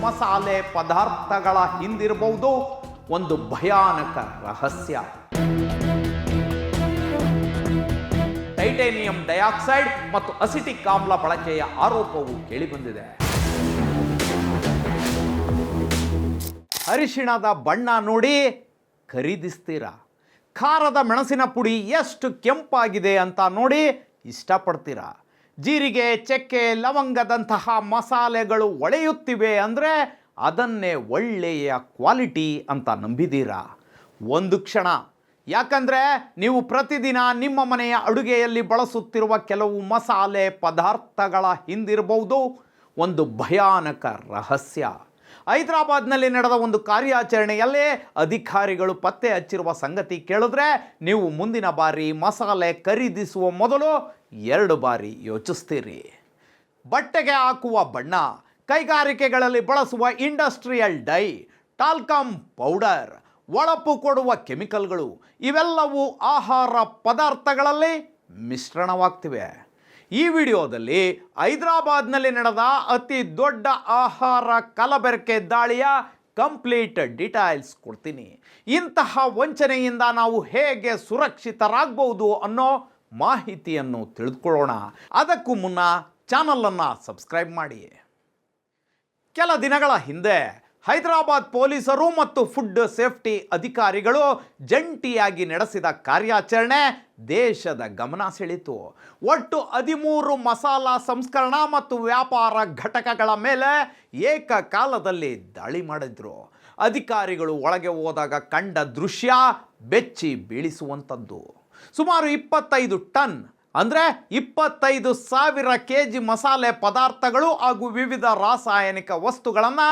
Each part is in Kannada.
ಮಸಾಲೆ ಪದಾರ್ಥಗಳ ಹಿಂದಿರಬಹುದು ಒಂದು ಭಯಾನಕ ರಹಸ್ಯ. ಟೈಟಾನಿಯಂ ಡೈಆಕ್ಸೈಡ್ ಮತ್ತು ಅಸಿಟಿಕ್ ಆಮ್ಲ ಬಳಕೆಯ ಆರೋಪವು ಕೇಳಿಬಂದಿದೆ. ಅರಿಶಿಣದ ಬಣ್ಣ ನೋಡಿ ಖರೀದಿಸ್ತೀರಾ? ಖಾರದ ಮೆಣಸಿನ ಪುಡಿ ಎಷ್ಟು ಕೆಂಪಾಗಿದೆ ಅಂತ ನೋಡಿ ಇಷ್ಟಪಡ್ತೀರಾ? ಜೀರಿಗೆ, ಚಕ್ಕೆ, ಲವಂಗದಂತಹ ಮಸಾಲೆಗಳು ಒಳೆಯುತ್ತಿವೆ ಅಂದರೆ ಅದನ್ನೇ ಒಳ್ಳೆಯ ಕ್ವಾಲಿಟಿ ಅಂತ ನಂಬಿದ್ದೀರಾ? ಒಂದು ಕ್ಷಣ. ಯಾಕಂದರೆ ನೀವು ಪ್ರತಿದಿನ ನಿಮ್ಮ ಮನೆಯ ಅಡುಗೆಯಲ್ಲಿ ಬಳಸುತ್ತಿರುವ ಕೆಲವು ಮಸಾಲೆ ಪದಾರ್ಥಗಳ ಹಿಂದಿರಬಹುದು ಒಂದು ಭಯಾನಕ ರಹಸ್ಯ. ಹೈದರಾಬಾದ್ನಲ್ಲಿ ನಡೆದ ಒಂದು ಕಾರ್ಯಾಚರಣೆಯಲ್ಲೇ ಅಧಿಕಾರಿಗಳು ಪತ್ತೆ ಹಚ್ಚಿರುವ ಸಂಗತಿ ಕೇಳಿದ್ರೆ ನೀವು ಮುಂದಿನ ಬಾರಿ ಮಸಾಲೆ ಖರೀದಿಸುವ ಮೊದಲು 2 ಬಾರಿ ಯೋಚಿಸ್ತೀರಿ. ಬಟ್ಟೆಗೆ ಹಾಕುವ ಬಣ್ಣ, ಕೈಗಾರಿಕೆಗಳಲ್ಲಿ ಬಳಸುವ ಇಂಡಸ್ಟ್ರಿಯಲ್ ಡೈ, ಟಾಲ್ಕಮ್ ಪೌಡರ್, ಹೊಳಪು ಕೊಡುವ ಕೆಮಿಕಲ್ಗಳು ಇವೆಲ್ಲವೂ ಆಹಾರ ಪದಾರ್ಥಗಳಲ್ಲಿ ಮಿಶ್ರಣವಾಗ್ತಿವೆ. ಈ ವಿಡಿಯೋದಲ್ಲಿ ಹೈದರಾಬಾದ್ನಲ್ಲಿ ನಡೆದ ಅತಿ ದೊಡ್ಡ ಆಹಾರ ಕಲಬೆರಕೆ ದಾಳಿಯ ಕಂಪ್ಲೀಟ್ ಡೀಟೇಲ್ಸ್ ಕೊಡ್ತೀನಿ. ಇಂತಹ ವಂಚನೆಯಿಂದ ನಾವು ಹೇಗೆ ಸುರಕ್ಷಿತರಾಗಬಹುದು ಅನ್ನೋ ಮಾಹಿತಿಯನ್ನು ತಿಳಿದುಕೊಳ್ಳೋಣ. ಅದಕ್ಕೂ ಮುನ್ನ ಚಾನಲನ್ನು ಸಬ್ಸ್ಕ್ರೈಬ್ ಮಾಡಿ. ಕೆಲ ದಿನಗಳ ಹಿಂದೆ ಹೈದರಾಬಾದ್ ಪೊಲೀಸರು ಮತ್ತು ಫುಡ್ ಸೇಫ್ಟಿ ಅಧಿಕಾರಿಗಳು ಜಂಟಿಯಾಗಿ ನಡೆಸಿದ ಕಾರ್ಯಾಚರಣೆ ದೇಶದ ಗಮನ ಸೆಳೀತು. ಒಟ್ಟು 13 ಮಸಾಲಾ ಸಂಸ್ಕರಣಾ ಮತ್ತು ವ್ಯಾಪಾರ ಘಟಕಗಳ ಮೇಲೆ ಏಕಕಾಲದಲ್ಲಿ ದಾಳಿ ಮಾಡಿದ್ರು. ಅಧಿಕಾರಿಗಳು ಒಳಗೆ ಹೋದಾಗ ಕಂಡ ದೃಶ್ಯ ಬೆಚ್ಚಿ ಬೀಳಿಸುವಂಥದ್ದು. ಸುಮಾರು 25 ಟನ್ ಅಂದರೆ 25,000 kg ಮಸಾಲೆ ಪದಾರ್ಥಗಳು ಹಾಗೂ ವಿವಿಧ ರಾಸಾಯನಿಕ ವಸ್ತುಗಳನ್ನು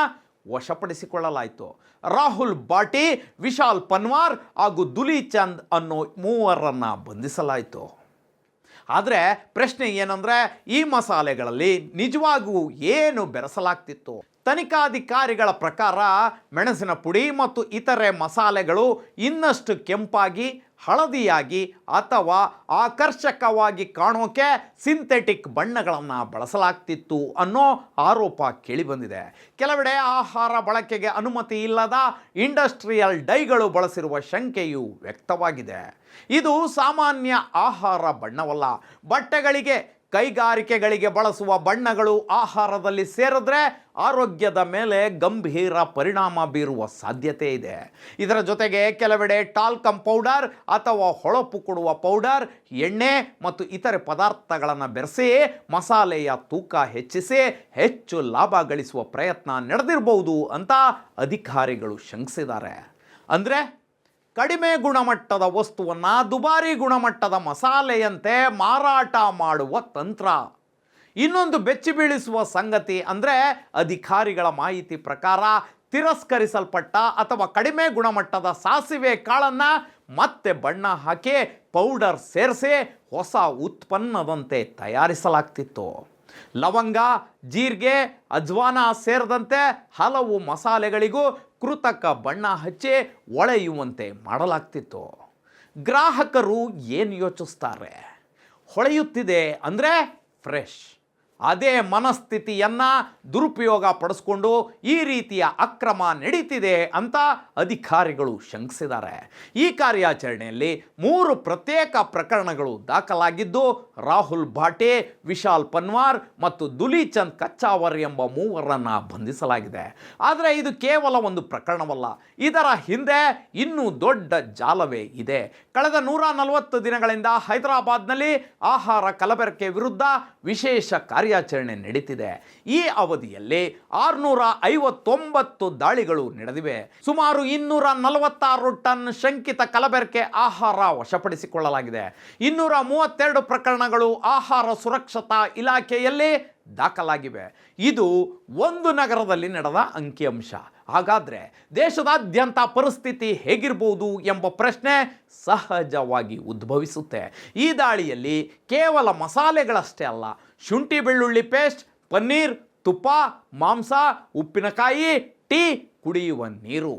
ವಶಪಡಿಸಿಕೊಳ್ಳಲಾಯಿತು. ರಾಹುಲ್ ಬಾಟಿ, ವಿಶಾಲ್ ಪನ್ವಾರ್ ಹಾಗೂ ದುಲಿಚಂದ್ ಅನ್ನೋ 3 ಬಂಧಿಸಲಾಯಿತು. ಆದರೆ ಪ್ರಶ್ನೆ ಏನಂದರೆ ಈ ಮಸಾಲೆಗಳಲ್ಲಿ ನಿಜವಾಗೂ ಏನು ಬೆರೆಸಲಾಗ್ತಿತ್ತು? ತನಿಖಾಧಿಕಾರಿಗಳ ಪ್ರಕಾರ ಮೆಣಸಿನ ಪುಡಿ ಮತ್ತು ಇತರೆ ಮಸಾಲೆಗಳು ಇನ್ನಷ್ಟು ಕೆಂಪಾಗಿ, ಹಳದಿಯಾಗಿ ಅಥವಾ ಆಕರ್ಷಕವಾಗಿ ಕಾಣೋಕೆ ಸಿಂಥೆಟಿಕ್ ಬಣ್ಣಗಳನ್ನು ಬಳಸಲಾಗ್ತಿತ್ತು ಅನ್ನೋ ಆರೋಪ ಕೇಳಿಬಂದಿದೆ. ಕೆಲವೆಡೆ ಆಹಾರ ಬಳಕೆಗೆ ಅನುಮತಿ ಇಲ್ಲದ ಇಂಡಸ್ಟ್ರಿಯಲ್ ಡೈಗಳು ಬಳಸಿರುವ ಶಂಕೆಯೂ ವ್ಯಕ್ತವಾಗಿದೆ. ಇದು ಸಾಮಾನ್ಯ ಆಹಾರ ಬಣ್ಣವಲ್ಲ. ಬಟ್ಟೆಗಳಿಗೆ, ಕೈಗಾರಿಕೆಗಳಿಗೆ ಬಳಸುವ ಬಣ್ಣಗಳು ಆಹಾರದಲ್ಲಿ ಸೇರಿದ್ರೆ ಆರೋಗ್ಯದ ಮೇಲೆ ಗಂಭೀರ ಪರಿಣಾಮ ಬೀರುವ ಸಾಧ್ಯತೆ ಇದೆ. ಇದರ ಜೊತೆಗೆ ಕೆಲವೆಡೆ ಟಾಲ್ಕಮ್ ಪೌಡರ್ ಅಥವಾ ಹೊಳಪು ಕೊಡುವ ಪೌಡರ್, ಎಣ್ಣೆ ಮತ್ತು ಇತರೆ ಪದಾರ್ಥಗಳನ್ನು ಬೆರೆಸಿ ಮಸಾಲೆಯ ತೂಕ ಹೆಚ್ಚಿಸಿ ಹೆಚ್ಚು ಲಾಭ ಗಳಿಸುವ ಪ್ರಯತ್ನ ನಡೆದಿರಬಹುದು ಅಂತ ಅಧಿಕಾರಿಗಳು ಶಂಕಿಸಿದ್ದಾರೆ. ಅಂದರೆ ಕಡಿಮೆ ಗುಣಮಟ್ಟದ ವಸ್ತುವನ್ನು ದುಬಾರಿ ಗುಣಮಟ್ಟದ ಮಸಾಲೆಯಂತೆ ಮಾರಾಟ ಮಾಡುವ ತಂತ್ರ. ಇನ್ನೊಂದು ಬೆಚ್ಚಿ ಬೀಳಿಸುವ ಸಂಗತಿ ಅಂದರೆ ಅಧಿಕಾರಿಗಳ ಮಾಹಿತಿ ಪ್ರಕಾರ ತಿರಸ್ಕರಿಸಲ್ಪಟ್ಟ ಅಥವಾ ಕಡಿಮೆ ಗುಣಮಟ್ಟದ ಸಾಸಿವೆ ಕಾಳನ್ನು ಮತ್ತೆ ಬಣ್ಣ ಹಾಕಿ ಪೌಡರ್ ಸೇರಿಸಿ ಹೊಸ ಉತ್ಪನ್ನದಂತೆ ತಯಾರಿಸಲಾಗ್ತಿತ್ತು. ಲವಂಗ, ಜೀರಿಗೆ, ಅಜ್ವಾನ ಸೇರಿದಂತೆ ಹಲವು ಮಸಾಲೆಗಳಿಗೂ ಕೃತಕ ಬಣ್ಣ ಹಚ್ಚಿ ಹೊಳೆಯುವಂತೆ ಮಾಡಲಾಗ್ತಿತ್ತು. ಗ್ರಾಹಕರು ಏನು ಯೋಚಿಸ್ತಾರೆ? ಹೊಳೆಯುತ್ತಿದೆ ಅಂದರೆ ಫ್ರೆಶ್. ಅದೇ ಮನಸ್ಥಿತಿಯನ್ನು ದುರುಪಯೋಗ ಪಡಿಸ್ಕೊಂಡು ಈ ರೀತಿಯ ಅಕ್ರಮ ನಡೀತಿದೆ ಅಂತ ಅಧಿಕಾರಿಗಳು ಶಂಕಿಸಿದ್ದಾರೆ. ಈ ಕಾರ್ಯಾಚರಣೆಯಲ್ಲಿ 3 ಪ್ರತ್ಯೇಕ ಪ್ರಕರಣಗಳು ದಾಖಲಾಗಿದ್ದು ರಾಹುಲ್ ಭಾಟೆ, ವಿಶಾಲ್ ಪನ್ವಾರ್ ಮತ್ತು ದುಲಿಚಂದ್ ಕಚ್ಚಾವರ್ ಎಂಬ 3 ಬಂಧಿಸಲಾಗಿದೆ. ಆದರೆ ಇದು ಕೇವಲ ಒಂದು ಪ್ರಕರಣವಲ್ಲ. ಇದರ ಹಿಂದೆ ಇನ್ನೂ ದೊಡ್ಡ ಜಾಲವೇ ಇದೆ. ಕಳೆದ 140 ದಿನಗಳಿಂದ ಹೈದರಾಬಾದ್ನಲ್ಲಿ ಆಹಾರ ಕಲಬೆರಕೆ ವಿರುದ್ಧ ವಿಶೇಷ ಕಾರ್ಯಾಚರಣೆ ನಡೀತಿದೆ. ಈ ಅವಧಿಯಲ್ಲಿ 659 ದಾಳಿಗಳು ನಡೆದಿವೆ. ಸುಮಾರು 246 ಟನ್ ಶಂಕಿತ ಕಲಬೆರಕೆ ಆಹಾರ ವಶಪಡಿಸಿಕೊಳ್ಳಲಾಗಿದೆ. 232 ಪ್ರಕರಣಗಳು ಆಹಾರ ಸುರಕ್ಷತಾ ಇಲಾಖೆಯಲ್ಲಿ ದಾಖಲಾಗಿವೆ. ಇದು ಒಂದು ನಗರದಲ್ಲಿ ನಡೆದ ಅಂಕಿಅಂಶ. ಹಾಗಾದರೆ ದೇಶದಾದ್ಯಂತ ಪರಿಸ್ಥಿತಿ ಹೇಗಿರಬಹುದು ಎಂಬ ಪ್ರಶ್ನೆ ಸಹಜವಾಗಿ ಉದ್ಭವಿಸುತ್ತೆ. ಈ ದಾಳಿಯಲ್ಲಿ ಕೇವಲ ಮಸಾಲೆಗಳಷ್ಟೇ ಅಲ್ಲ, ಶುಂಠಿ ಬೆಳ್ಳುಳ್ಳಿ ಪೇಸ್ಟ್, ಪನ್ನೀರ್, ತುಪ್ಪ, ಮಾಂಸ, ಉಪ್ಪಿನಕಾಯಿ, ಟೀ, ಕುಡಿಯುವ ನೀರು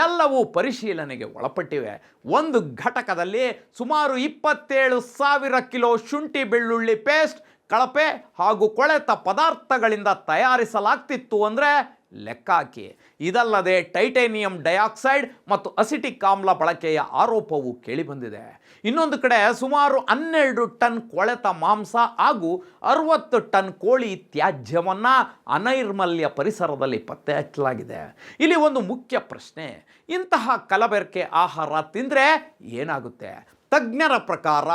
ಎಲ್ಲವೂ ಪರಿಶೀಲನೆಗೆ ಒಳಪಟ್ಟಿವೆ. ಒಂದು ಘಟಕದಲ್ಲಿ ಸುಮಾರು 27,000 ಕಿಲೋ ಶುಂಠಿ ಬೆಳ್ಳುಳ್ಳಿ ಪೇಸ್ಟ್ ಕಳಪೆ ಹಾಗೂ ಕೊಳೆತ ಪದಾರ್ಥಗಳಿಂದ ತಯಾರಿಸಲಾಗ್ತಿತ್ತು ಅಂದರೆ ಲೆಕ್ಕ ಹಾಕಿ. ಇದಲ್ಲದೆ ಟೈಟೇನಿಯಂ ಡೈಆಕ್ಸೈಡ್ ಮತ್ತು ಅಸಿಟಿಕ್ ಆಮ್ಲ ಬಳಕೆಯ ಆರೋಪವು ಕೇಳಿಬಂದಿದೆ. ಇನ್ನೊಂದು ಕಡೆ ಸುಮಾರು 12 ಟನ್ ಕೊಳೆತ ಮಾಂಸ ಹಾಗೂ 60 ಟನ್ ಕೋಳಿ ತ್ಯಾಜ್ಯವನ್ನು ಅನೈರ್ಮಲ್ಯ ಪರಿಸರದಲ್ಲಿ ಪತ್ತೆ ಹಚ್ಚಲಾಗಿದೆ. ಇಲ್ಲಿ ಒಂದು ಮುಖ್ಯ ಪ್ರಶ್ನೆ, ಇಂತಹ ಕಲಬೆರಕೆ ಆಹಾರ ತಿಂದರೆ ಏನಾಗುತ್ತೆ? ತಜ್ಞರ ಪ್ರಕಾರ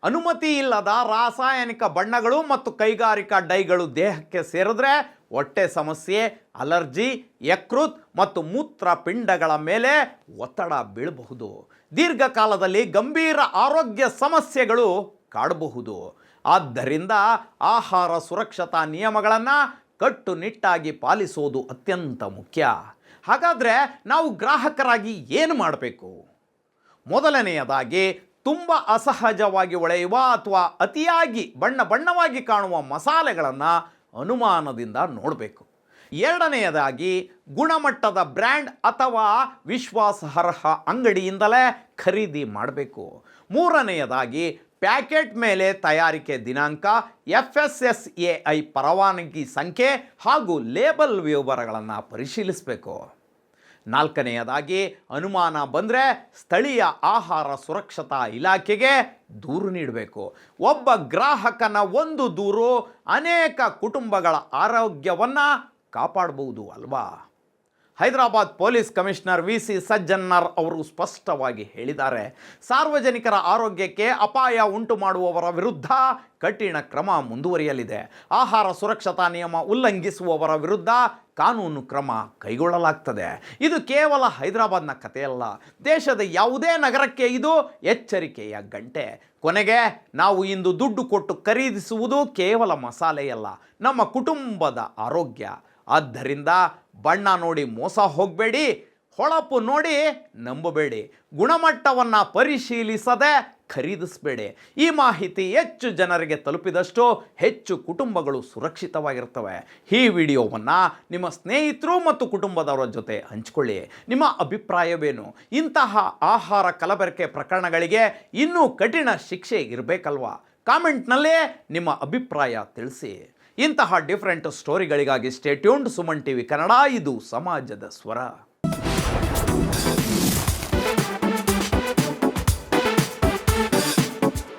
ಅನುಮತಿ ಇಲ್ಲದ ರಾಸಾಯನಿಕ ಬಣ್ಣಗಳು ಮತ್ತು ಕೈಗಾರಿಕಾ ಡೈಗಳು ದೇಹಕ್ಕೆ ಸೇರಿದ್ರೆ ಹೊಟ್ಟೆ ಸಮಸ್ಯೆ, ಅಲರ್ಜಿ, ಯಕೃತ್ ಮತ್ತು ಮೂತ್ರಪಿಂಡಗಳ ಮೇಲೆ ಒತ್ತಡ ಬೀಳಬಹುದು. ದೀರ್ಘಕಾಲದಲ್ಲಿ ಗಂಭೀರ ಆರೋಗ್ಯ ಸಮಸ್ಯೆಗಳು ಕಾಡಬಹುದು. ಆದ್ದರಿಂದ ಆಹಾರ ಸುರಕ್ಷತಾ ನಿಯಮಗಳನ್ನು ಕಟ್ಟುನಿಟ್ಟಾಗಿ ಪಾಲಿಸೋದು ಅತ್ಯಂತ ಮುಖ್ಯ. ಹಾಗಾದರೆ ನಾವು ಗ್ರಾಹಕರಾಗಿ ಏನು ಮಾಡಬೇಕು? ಮೊದಲನೆಯದಾಗಿ, ತುಂಬ ಅಸಹಜವಾಗಿ ಹೊಳೆಯುವ ಅಥವಾ ಅತಿಯಾಗಿ ಬಣ್ಣವಾಗಿ ಕಾಣುವ ಮಸಾಲೆಗಳನ್ನು ಅನುಮಾನದಿಂದ ನೋಡಬೇಕು. ಎರಡನೆಯದಾಗಿ, ಗುಣಮಟ್ಟದ ಬ್ರ್ಯಾಂಡ್ ಅಥವಾ ವಿಶ್ವಾಸಾರ್ಹ ಅಂಗಡಿಯಿಂದಲೇ ಖರೀದಿ ಮಾಡಬೇಕು. ಮೂರನೆಯದಾಗಿ, ಪ್ಯಾಕೆಟ್ ಮೇಲೆ ತಯಾರಿಕೆ ದಿನಾಂಕ, FSSAI ಪರವಾನಗಿ ಸಂಖ್ಯೆ ಹಾಗೂ ಲೇಬಲ್ ವಿವರಗಳನ್ನು ಪರಿಶೀಲಿಸಬೇಕು. ನಾಲ್ಕನೆಯದಾಗಿ, ಅನುಮಾನ ಬಂದರೆ ಸ್ಥಳೀಯ ಆಹಾರ ಸುರಕ್ಷತಾ ಇಲಾಖೆಗೆ ದೂರು ನೀಡಬೇಕು. ಒಬ್ಬ ಗ್ರಾಹಕನ ಒಂದು ದೂರು ಅನೇಕ ಕುಟುಂಬಗಳ ಆರೋಗ್ಯವನ್ನು ಕಾಪಾಡಬಹುದು ಅಲ್ವಾ? ಹೈದರಾಬಾದ್ ಪೊಲೀಸ್ ಕಮಿಷನರ್ VC ಸಜ್ಜನ್ನರ್ ಅವರು ಸ್ಪಷ್ಟವಾಗಿ ಹೇಳಿದ್ದಾರೆ, ಸಾರ್ವಜನಿಕರ ಆರೋಗ್ಯಕ್ಕೆ ಅಪಾಯ ಉಂಟು ಮಾಡುವವರ ವಿರುದ್ಧ ಕಠಿಣ ಕ್ರಮ ಮುಂದುವರಿಯಲಿದೆ. ಆಹಾರ ಸುರಕ್ಷತಾ ನಿಯಮ ಉಲ್ಲಂಘಿಸುವವರ ವಿರುದ್ಧ ಕಾನೂನು ಕ್ರಮ ಕೈಗೊಳ್ಳಲಾಗ್ತದೆ. ಇದು ಕೇವಲ ಹೈದರಾಬಾದ್ನ ಕಥೆಯಲ್ಲ, ದೇಶದ ಯಾವುದೇ ನಗರಕ್ಕೆ ಇದು ಎಚ್ಚರಿಕೆಯ ಗಂಟೆ. ಕೊನೆಗೆ ನಾವು ಇಂದು ದುಡ್ಡು ಕೊಟ್ಟು ಖರೀದಿಸುವುದು ಕೇವಲ ಮಸಾಲೆಯಲ್ಲ, ನಮ್ಮ ಕುಟುಂಬದ ಆರೋಗ್ಯ. ಆದ್ದರಿಂದ ಬಣ್ಣ ನೋಡಿ ಮೋಸ ಹೋಗಬೇಡಿ, ಹೊಳಪು ನೋಡಿ ನಂಬಬೇಡಿ, ಗುಣಮಟ್ಟವನ್ನು ಪರಿಶೀಲಿಸದೆ ಖರೀದಿಸಬೇಡಿ. ಈ ಮಾಹಿತಿ ಹೆಚ್ಚು ಜನರಿಗೆ ತಲುಪಿದಷ್ಟು ಹೆಚ್ಚು ಕುಟುಂಬಗಳು ಸುರಕ್ಷಿತವಾಗಿರ್ತವೆ. ಈ ವಿಡಿಯೋವನ್ನು ನಿಮ್ಮ ಸ್ನೇಹಿತರು ಮತ್ತು ಕುಟುಂಬದವರ ಜೊತೆ ಹಂಚಿಕೊಳ್ಳಿ. ನಿಮ್ಮ ಅಭಿಪ್ರಾಯವೇನು? ಇಂತಹ ಆಹಾರ ಕಲಬೆರಕೆ ಪ್ರಕರಣಗಳಿಗೆ ಇನ್ನೂ ಕಠಿಣ ಶಿಕ್ಷೆ ಇರಬೇಕಲ್ವಾ? ಕಾಮೆಂಟ್ನಲ್ಲೇ ನಿಮ್ಮ ಅಭಿಪ್ರಾಯ ತಿಳಿಸಿ. ಇಂತಹ ಡಿಫ್ರೆಂಟ್ ಸ್ಟೋರಿಗಳಿಗಾಗಿ stay tuned. Suman TV Kannada, ಇದು ಸಮಾಜದ ಸ್ವರ.